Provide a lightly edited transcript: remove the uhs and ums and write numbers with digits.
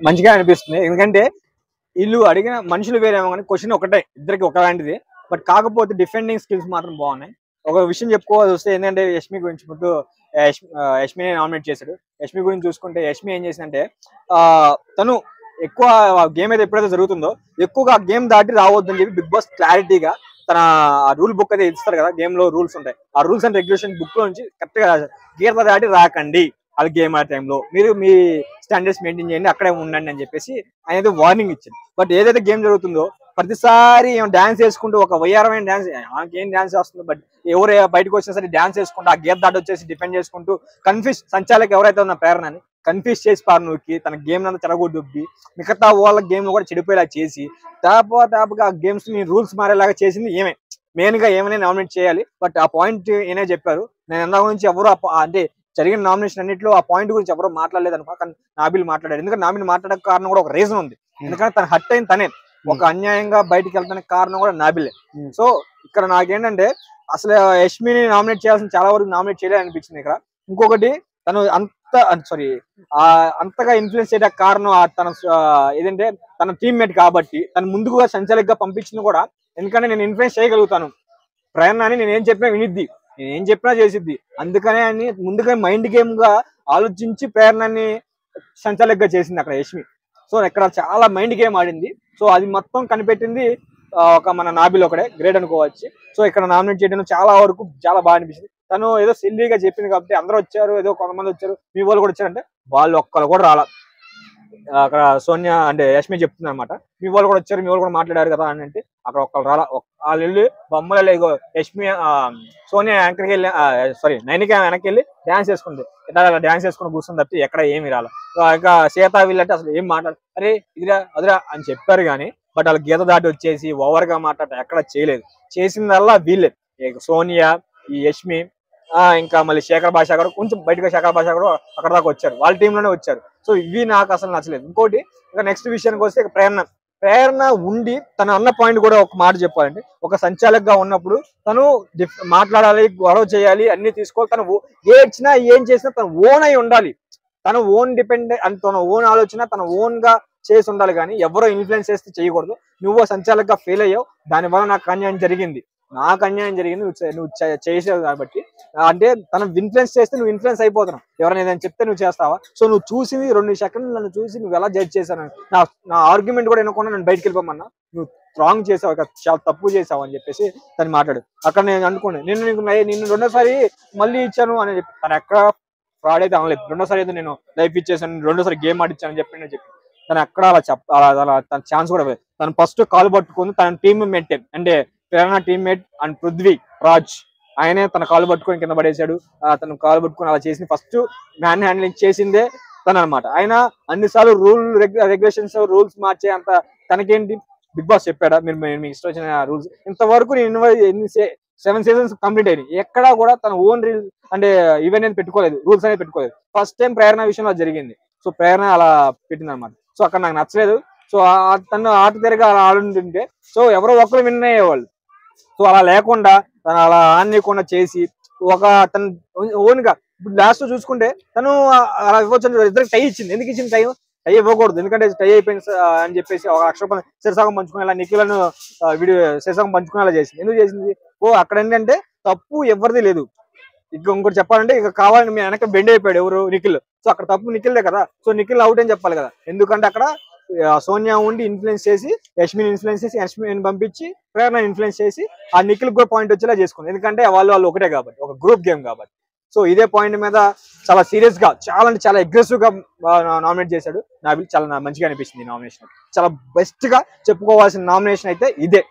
మంచిగా అనిపిస్తుంది. ఎందుకంటే వీళ్ళు అడిగిన మనుషులు వేరేమో కానీ క్వశ్చన్ ఒకటే, ఇద్దరికి ఒకలాంటిది. బట్ కాకపోతే డిఫెండింగ్ స్కిల్స్ మాత్రం బాగున్నాయి. ఒక విషయం చెప్పుకోవాల్సి వస్తే ఏంటంటే యష్మి గురించి ముందు యష్మిని నామినేట్ చేశాడు. యష్మి గురించి చూసుకుంటే యష్మి ఏం చేసిందంటే తను ఎక్కువ గేమ్ అయితే ఎప్పుడైతే జరుగుతుందో ఎక్కువగా గేమ్ దాటి రావద్దని చెప్పి బిగ్ బాస్ క్లారిటీగా తన రూల్ బుక్ అయితే ఇస్తారు కదా, గేమ్ లో రూల్స్ ఉంటాయి. ఆ రూల్స్ అండ్ రెగ్యులేషన్ బుక్ లో నుంచి కరెక్ట్ గా గీత దాటి రాకండి, అది గేమ్ ఆ టైంలో మీరు మీ స్టాండర్డ్స్ మెయింటైన్ చేయండి, అక్కడే ఉండండి అని చెప్పేసి ఆయన అయితే వార్నింగ్ ఇచ్చింది. బట్ ఏదైతే గేమ్ జరుగుతుందో ప్రతిసారి డాన్స్ వేసుకుంటూ ఒక వయ్యారమైన డాన్స్, ఆమెకేం డాన్స్ వస్తుందో బట్ ఎవరు బయటకు వచ్చినా సరే డాన్స్ వేసుకుంటూ ఆ గేట్ దాటి వచ్చేసి డిఫెండ్ చేసుకుంటూ కన్ఫ్యూజ్ సంచాలక ఎవరైతే ఉన్న ప్రేరణని కన్ఫ్యూజ్ చేసి పారునూకి తన గేమ్ అంతా చెడగొద్దుబ్బి మిగతా వాళ్ళ గేమ్ కూడా చెడిపోయేలా చేసి తాపుగా ఆ గేమ్స్ ని రూల్స్ మారేలాగా చేసింది ఏమే. మెయిన్ గా ఏమైనా నామినేట్ చేయాలి. బట్ ఆ పాయింట్ ఏనే చెప్పారు. నేను ఎందా గురించి ఎవరు అంటే జరిగిన నామినేషన్ అన్నింటిలో ఆ పాయింట్ గురించి ఎవరో మాట్లాడలేదు అనుకో, కానీ నాబిల్ మాట్లాడారు. ఎందుకంటే నాబిల్ మాట్లాడే కారణం కూడా ఒక రీజన్ ఉంది. ఎందుకంటే తన హర్ట్ అయింది తనే, ఒక అన్యాయంగా బయటికి వెళ్తానికి కారణం కూడా నాబిలే. సో ఇక్కడ నాకేంటంటే అసలు యష్మిని నామినేట్ చేయాల్సిన చాలా వరకు నామినేట్ చేయలేదు అనిపించింది ఇక్కడ. ఇంకొకటి తను అంతగా ఇన్ఫ్లుయెన్స్ చేయడం కారణం తన ఏదంటే తన టీమ్మేట్ కాబట్టి తను ముందుగా సంచాలకుగా పంపించింది కూడా. ఎందుకంటే నేను ఇన్ఫ్లుయెన్స్ చేయగలుగుతాను ప్రేరణ అని, నేను ఏం చెప్పినా వినిద్ది, నేను ఏం చెప్పినా చేసిద్ది, అందుకనే అని ముందుగా మైండ్ గేమ్ గా ఆలోచించి ప్రేరణని సంచాలకుగా చేసింది అక్కడ యష్మి. సో ఇక్కడ చాలా మైండ్ గేమ్ ఆడింది. సో అది మొత్తం కనిపెట్టింది ఒక మన నాబిల్ ఒకడే, గ్రేట్ అనుకోవచ్చు. సో ఇక్కడ నామినేట్ చేయడం చాలా వరకు చాలా బాగా అనిపించింది. తను ఏదో సిల్లీగా చెప్పింది కాబట్టి అందరూ వచ్చారు, ఏదో కొంతమంది వచ్చారు, మీ వాళ్ళు కూడా వచ్చారంటే వాళ్ళు ఒక్కరు కూడా రాలా. అక్కడ సోనియా అంటే యష్మి చెప్తుంది అనమాట, మీ వాళ్ళు కూడా వచ్చారు, మీ వాళ్ళు కూడా మాట్లాడారు కదా అని అంటే అక్కడ ఒక్కరు రాలా. వాళ్ళు వెళ్ళి బొమ్మలు యష్మి సోనియా వెనక్కి వెళ్ళి నైనిక వెనక్కి వెళ్ళి డాన్స్ వేసుకుంది, ఇట్లా డాన్స్ వేసుకుని కూర్చుని తప్పి ఎక్కడ ఏమి రాలా. ఇంకా సీత వీళ్ళంటే అసలు ఏం మాట్లాడు, అరే ఇదిరా అదిరా అని చెప్పారు కానీ బట్ వాళ్ళు గీత దాటి వచ్చేసి ఓవర్ గా మాట్లాడటం ఎక్కడ చేయలేదు. చేసిందల్లా వీళ్ళే, సోనియా, ఈ యష్మి, ఇంకా మళ్ళీ శేఖర్ భాష కూడా కొంచెం బయటగా శేఖర్ భాష కూడా అక్కడ దాకా వచ్చారు, వాళ్ళ టీంలోనే వచ్చారు. సో ఇవి నాకు అసలు నచ్చలేదు. ఇంకోటి ఇంకా నెక్స్ట్ విషయానికి వస్తే ప్రేరణ ఉండి తను అన్న పాయింట్ కూడా ఒక మాట చెప్పాలంటే, ఒక సంచాలకుగా ఉన్నప్పుడు తను మాట్లాడాలి, గొడవ చేయాలి, అన్ని తీసుకోవాలి. తను ఏడ్చినా ఏం చేసినా తను ఓన్ అయి ఉండాలి, తన ఓన్ డిపెండ్ అంటే తన ఓన్ ఆలోచన తన ఓన్ గా చేసి ఉండాలి, కానీ ఎవరో ఇన్ఫ్లుయెన్స్ చేస్తే చేయకూడదు. నువ్వు సంచాలకుగా ఫెయిల్ అయ్యావు, దానివల్ల నాకు అన్యాయం జరిగింది, నువ్వు చేసావు కాబట్టి. అంటే తను ఇన్ఫ్లుయెన్స్ చేస్తే నువ్వు ఇన్ఫ్లుయెన్స్ అయిపోతున్నావు, ఎవరైనా ఏదైనా చెప్తే నువ్వు చేస్తావా? సో నువ్వు చూసి 2 సెకండ్లు నన్ను చూసి నువ్వు ఎలా జడ్జ్ చేశాను, నా ఆర్గ్యుమెంట్ కూడా వినకుండా నన్ను బయటకు వెళ్ళిపోమన్నా, నువ్వు రాంగ్ చేసావు, చాలా తప్పు చేసావు అని చెప్పేసి తను మాట్లాడు. అక్కడ నేను అనుకున్నాను, నిన్ను 2సారి మళ్ళీ ఇచ్చాను అని చెప్పి తను ఎక్కడ ఫ్రాడ్ అయితే అనలేదు. 2సారి అయితే నేను లైఫ్ ఇచ్చేసాను, 2సారి గేమ్ ఆడిచ్చాను చెప్పి చెప్పి తను ఎక్కడ అలా తన ఛాన్స్ కూడా లేదు. తను ఫస్ట్ కాలు పట్టుకుంది తన టీమ్ మేట్ అంటే ప్రేరణ టీమ్మేట్ అండ్ పృథ్వీ రాజ్, ఆయనే తన కాలు పట్టుకొని కింద పడేశాడు. తను కాలు పట్టుకొని అలా చేసింది, ఫస్ట్ మ్యాన్ హ్యాండ్లింగ్ చేసిందే తను అనమాట. ఆయన అన్నిసార్లు రెగ్యులేషన్స్ రూల్స్ మార్చే అంత తనకేంటి బిగ్ బాస్ చెప్పాడా, మీరు మీకు ఇష్టం వచ్చిన రూల్స్ ఇంతవరకు నేను 7 సీజన్స్ కంప్లీట్ అయినాయి, ఎక్కడా కూడా తన ఓన్ రూల్స్ అంటే ఈవెంట్ అనేది పెట్టుకోలేదు, రూల్స్ అనేది పెట్టుకోలేదు. ఫస్ట్ టైం ప్రేరణ విషయంలో జరిగింది. సో ప్రేరణ అలా పెట్టింది అనమాట. సో అక్కడ నాకు నచ్చలేదు. సో తను ఆట తిరిగి అలా ఆడుతుంటే సో ఎవరో ఒకరు విన్ అయ్యేవాళ్ళు. సో అలా లేకుండా తను అలా ఆడనీయకుండా చేసి తను ఓన్ గా ఇప్పుడు లాస్ట్ చూసుకుంటే తను అలా ఇవ్వచ్చు, ఇద్దరికి టై ఇచ్చింది. ఎందుకు ఇచ్చింది టై ఇవ్వకూడదు, ఎందుకంటే టై అయిపోయింది అని చెప్పేసి ఒక లక్ష శిరసాగం పంచుకునేలా నిఖిలను వీడియో శిరసాగం పంచుకునేలా చేసింది. ఎందుకు చేసింది? అక్కడ ఏంటంటే తప్పు ఎవరిది లేదు. ఇంకోటి చెప్పాలంటే ఇక కావాలని మీ వెనక బెండ్ అయిపోయాడు ఎవరు, నిఖిల్. సో అక్కడ తప్పు నిఖిల్దే కదా. సో నిఖిల్ అవుట్ అని చెప్పాలి కదా, ఎందుకంటే అక్కడ సోనియా ఉండి ఇన్ఫ్లుయెన్స్ చేసి యష్మిని ఇన్ఫ్లుయెన్స్ చేసి యష్మిని పంపించి ప్రేరణ ఇన్ఫ్లుయెన్స్ చేసి ఆ నిఖిల్ కూడా పాయింట్ వచ్చేలా చేసుకుంది, ఎందుకంటే వాళ్ళు ఒకటే కాబట్టి, ఒక గ్రూప్ గేమ్ కాబట్టి. సో ఇదే పాయింట్ మీద చాలా సీరియస్ గా చాలా అంటే చాలా అగ్రెసివ్ గా నామినేట్ చేశాడు నాబిల్. చాలా మంచిగా అనిపిస్తుంది నామినేషన్, చాలా బెస్ట్ గా చెప్పుకోవాల్సిన నామినేషన్ అయితే ఇదే.